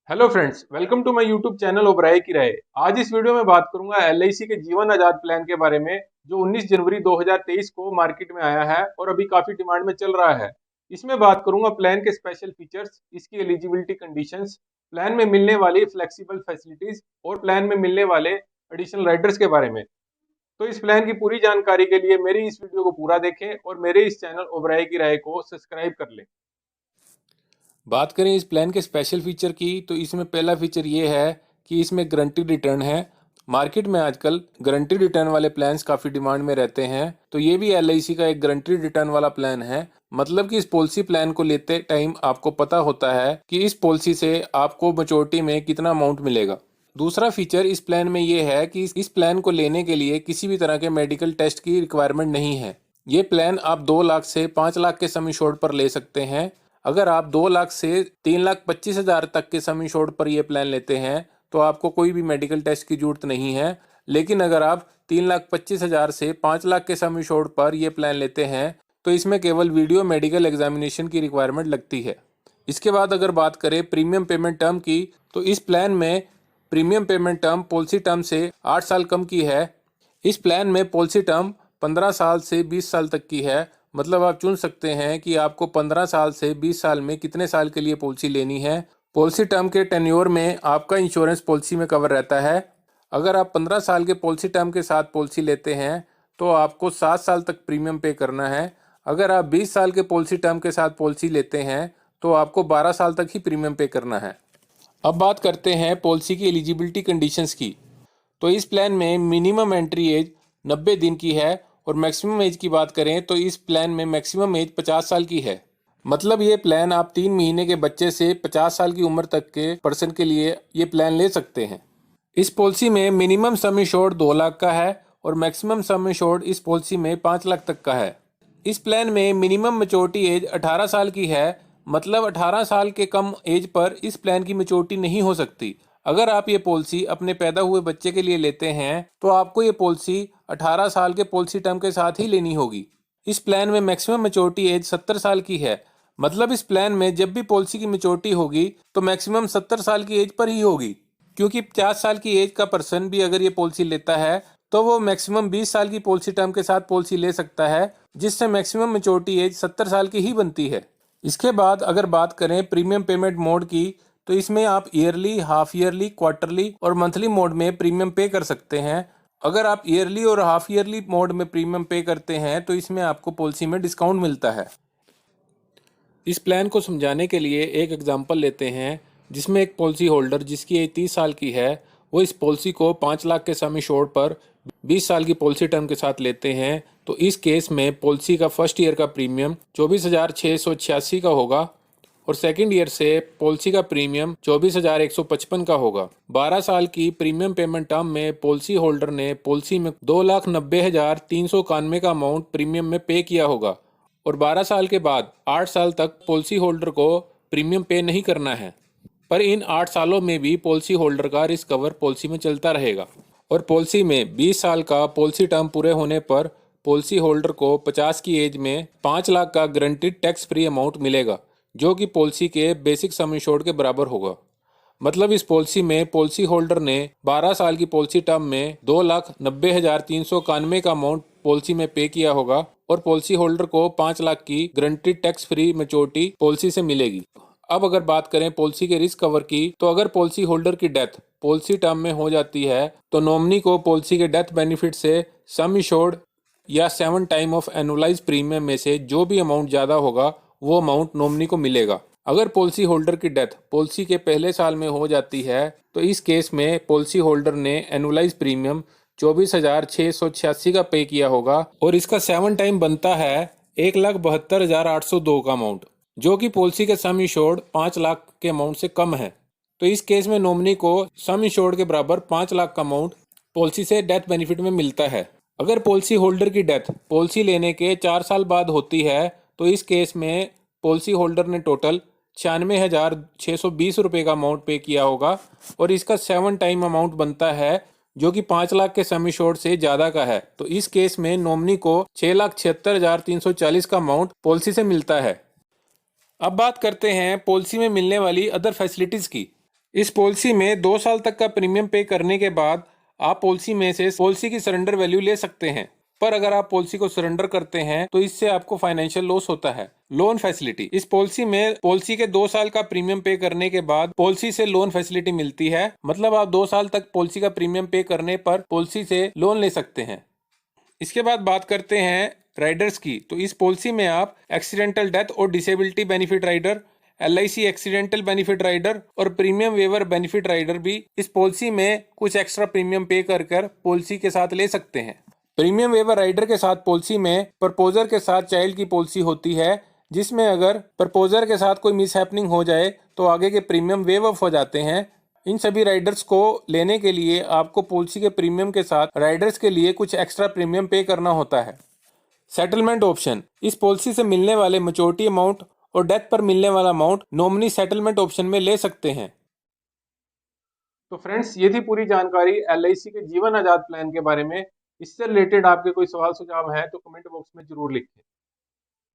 Hello friends, welcome to my YouTube channel Oberoi की राय। आज इस वीडियो में बात करूंगा एलआईसी के जीवन आजाद प्लान के बारे में, जो 19 जनवरी 2023 को मार्केट में आया है और अभी काफी डिमांड में चल रहा है। इसमें बात करूंगा प्लान के स्पेशल फीचर्स, इसकी एलिजिबिलिटी कंडीशंस, प्लान में मिलने वाली फ्लेक्सिबल फैसिलिटीज और प्लान में मिलने वाले एडिशनल राइडर्स के बारे में। तो इस प्लान की पूरी जानकारी के लिए मेरी इस वीडियो को पूरा देखें और मेरे इस चैनल ओबराय की राय को सब्सक्राइब कर लें। बात करें इस प्लान के स्पेशल फीचर की, तो इसमें पहला फीचर ये है कि इसमें गारंटीड रिटर्न है। मार्केट में आजकल गारंटीड रिटर्न वाले प्लान्स काफ़ी डिमांड में रहते हैं, तो ये भी एलआईसी का एक गारंटीड रिटर्न वाला प्लान है। मतलब कि इस पॉलिसी प्लान को लेते टाइम आपको पता होता है कि इस पॉलिसी से आपको मैच्योरिटी में कितना अमाउंट मिलेगा। दूसरा फीचर इस प्लान में ये है कि इस प्लान को लेने के लिए किसी भी तरह के मेडिकल टेस्ट की रिक्वायरमेंट नहीं है। ये प्लान आप 2 लाख से 5 लाख के सम इंश्योर्ड पर ले सकते हैं। अगर आप 2 लाख से 3,25,000 तक के सम इंश्योर्ड पर यह प्लान लेते हैं तो आपको कोई भी मेडिकल टेस्ट की जरूरत नहीं है। लेकिन अगर आप 3,25,000 से 5 लाख के सम इंश्योर्ड पर यह प्लान लेते हैं तो इसमें केवल वीडियो मेडिकल एग्जामिनेशन की रिक्वायरमेंट लगती है। इसके बाद अगर बात करें प्रीमियम पेमेंट टर्म की, तो इस प्लान में premium payment term policy term से 8 साल कम की है। इस प्लान में पॉलिसी टर्म 15 साल से 20 साल तक की है। मतलब आप चुन सकते हैं कि आपको 15 साल से 20 साल में कितने साल के लिए पॉलिसी लेनी है। पॉलिसी टर्म के टेन्योर में आपका इंश्योरेंस पॉलिसी में कवर रहता है। अगर आप 15 साल के पॉलिसी टर्म के साथ पॉलिसी लेते हैं तो आपको 7 साल तक प्रीमियम पे करना है। अगर आप 20 साल के पॉलिसी टर्म के साथ पॉलिसी लेते हैं तो आपको 12 साल तक ही प्रीमियम पे करना है। अब बात करते हैं पॉलिसी की एलिजिबिलिटी कंडीशंस की। तो इस प्लान में मिनिमम एंट्री एज 90 दिन की है और मैक्सिमम एज की बात करें तो इस प्लान में मैक्सिमम एज 50 साल की है। मतलब ये प्लान आप 3 महीने के बच्चे से 50 साल की उम्र तक के पर्सन के लिए ये प्लान ले सकते हैं। इस पॉलिसी में मिनिमम सम इंश्योर्ड 2 लाख का है और मैक्सिमम सम इंश्योर्ड इस पॉलिसी में 5 लाख तक का है। इस प्लान में मिनिमम मैच्योरिटी एज 18 साल की है। मतलब 18 साल के कम एज पर इस प्लान की मैच्योरिटी नहीं हो सकती। अगर आप ये पॉलिसी अपने पैदा हुए बच्चे के लिए लेते हैं तो आपको ये पॉलिसी 18 साल के पॉलिसी टर्म के साथ ही लेनी होगी। इस प्लान में मैक्सिमम मैच्योरिटी एज 70 साल की है। मतलब इस प्लान में जब भी पॉलिसी की मैच्योरिटी होगी तो मैक्सिमम 70 साल की एज पर ही होगी। क्योंकि 50 साल की एज का पर्सन भी अगर ये पॉलिसी लेता है तो वो मैक्सिमम 20 साल की पॉलिसी टर्म के साथ पॉलिसी ले सकता है, जिससे मैक्सिमम मैच्योरिटी एज 70 साल की ही बनती है। इसके बाद अगर बात करें प्रीमियम पेमेंट मोड की, तो इसमें आप ईयरली, हाफ ईयरली, क्वार्टरली और मंथली मोड में प्रीमियम पे कर सकते हैं। अगर आप ईयरली और हाफ ईयरली मोड में प्रीमियम पे करते हैं तो इसमें आपको पॉलिसी में डिस्काउंट मिलता है। इस प्लान को समझाने के लिए एक एग्जांपल लेते हैं, जिसमें एक पॉलिसी होल्डर जिसकी एज 30 साल की है वो इस पॉलिसी को 5 लाख के सम इंश्योर्ड पर 20 साल की पॉलिसी टर्म के साथ लेते हैं। तो इस केस में पॉलिसी का फर्स्ट ईयर का प्रीमियम 24,686 का होगा और सेकंड ईयर से पॉलिसी का प्रीमियम 24,155 का होगा। 12 साल की प्रीमियम पेमेंट टर्म में पॉलिसी होल्डर ने पॉलिसी में 2,90,391 का अमाउंट प्रीमियम में पे किया होगा और 12 साल के बाद 8 साल तक पॉलिसी होल्डर को प्रीमियम पे नहीं करना है। पर इन 8 सालों में भी पॉलिसी होल्डर का रिस्क कवर पॉलिसी में चलता रहेगा और पॉलिसी में 20 साल का पॉलिसी टर्म पूरे होने पर पॉलिसी होल्डर को 50 की एज में 5 लाख का गारंटीड टैक्स फ्री अमाउंट मिलेगा, जो कि पॉलिसी के बेसिक सम इंश्योर्ड के बराबर होगा। मतलब इस पॉलिसी में पॉलिसी होल्डर ने 12 साल की पॉलिसी टर्म में 2,90,391 का अमाउंट पॉलिसी में पे किया होगा और पॉलिसी होल्डर को 5 लाख की guaranteed tax free maturity policy से मिलेगी। अब अगर बात करें पॉलिसी के रिस्क कवर की, तो अगर पॉलिसी होल्डर की डेथ पॉलिसी टर्म में हो जाती है तो नॉमिनी को पॉलिसी के डेथ बेनिफिट से सम इंश्योर्ड या 7 टाइम ऑफ एनुअलाइज प्रीमियम में से जो भी अमाउंट ज़्यादा होगा वो अमाउंट नॉमिनी को मिलेगा। अगर पॉलिसी होल्डर की डेथ पॉलिसी के पहले साल में हो जाती है तो इस केस में पॉलिसी होल्डर ने एनुअलाइज प्रीमियम 24,686 का पे किया होगा और इसका 7 टाइम बनता है 1,72,802 का अमाउंट, जो कि पॉलिसी के सम इंश्योर्ड 5 लाख के अमाउंट से कम है। तो इस केस में नॉमिनी को सम इंश्योर्ड के बराबर 5 लाख का अमाउंट पॉलिसी से डेथ बेनिफिट में मिलता है। अगर पॉलिसी होल्डर की डेथ पॉलिसी लेने के 4 साल बाद होती है तो इस केस में पॉलिसी होल्डर ने टोटल 96,620 रुपये का अमाउंट पे किया होगा और इसका 7 टाइम अमाउंट बनता है, जो कि 5 लाख के सम इंश्योर्ड से ज़्यादा का है। तो इस केस में नॉमिनी को 6,76,340 का अमाउंट पॉलिसी से मिलता है। अब बात करते हैं पॉलिसी में मिलने वाली अदर फैसिलिटीज़ की। इस पॉलिसी में 2 साल तक का प्रीमियम पे करने के बाद आप पॉलिसी में से पॉलिसी की सरेंडर वैल्यू ले सकते हैं। पर अगर आप पॉलिसी को सरेंडर करते हैं तो इससे आपको फाइनेंशियल लॉस होता है। लोन फैसिलिटी, इस पॉलिसी में पॉलिसी के 2 साल का प्रीमियम पे करने के बाद पॉलिसी से लोन फैसिलिटी मिलती है। मतलब आप 2 साल तक पॉलिसी का प्रीमियम पे करने पर पॉलिसी से लोन ले सकते हैं। इसके बाद बात करते हैं राइडर्स की। तो इस पॉलिसी में आप एक्सीडेंटल डेथ और disability benefit rider, LIC accidental benefit rider और प्रीमियम वेवर बेनिफिट राइडर भी इस पॉलिसी में कुछ एक्स्ट्रा प्रीमियम पे कर कर पॉलिसी के साथ ले सकते हैं। प्रीमियम वेवर राइडर के साथ पॉलिसी में प्रपोजर के साथ चाइल्ड की पॉलिसी होती है, जिसमें अगर प्रपोजर के साथ कोई मिसहैपनिंग हो जाए तो आगे के प्रीमियम वेव ऑफ हो जाते हैं। इन सभी राइडर्स को लेने के लिए आपको पॉलिसी के प्रीमियम के साथ राइडर्स के लिए कुछ एक्स्ट्रा प्रीमियम पे करना होता है। सेटलमेंट ऑप्शन, इस पॉलिसी से मिलने वाले मैच्योरिटी अमाउंट और डेथ पर मिलने वाला अमाउंट नॉमिनी सेटलमेंट ऑप्शन में ले सकते हैं। तो फ्रेंड्स, ये थी पूरी जानकारी LIC के जीवन आजाद प्लान के बारे में। इससे रिलेटेड आपके कोई सवाल सुझाव है तो कमेंट बॉक्स में जरूर लिखें।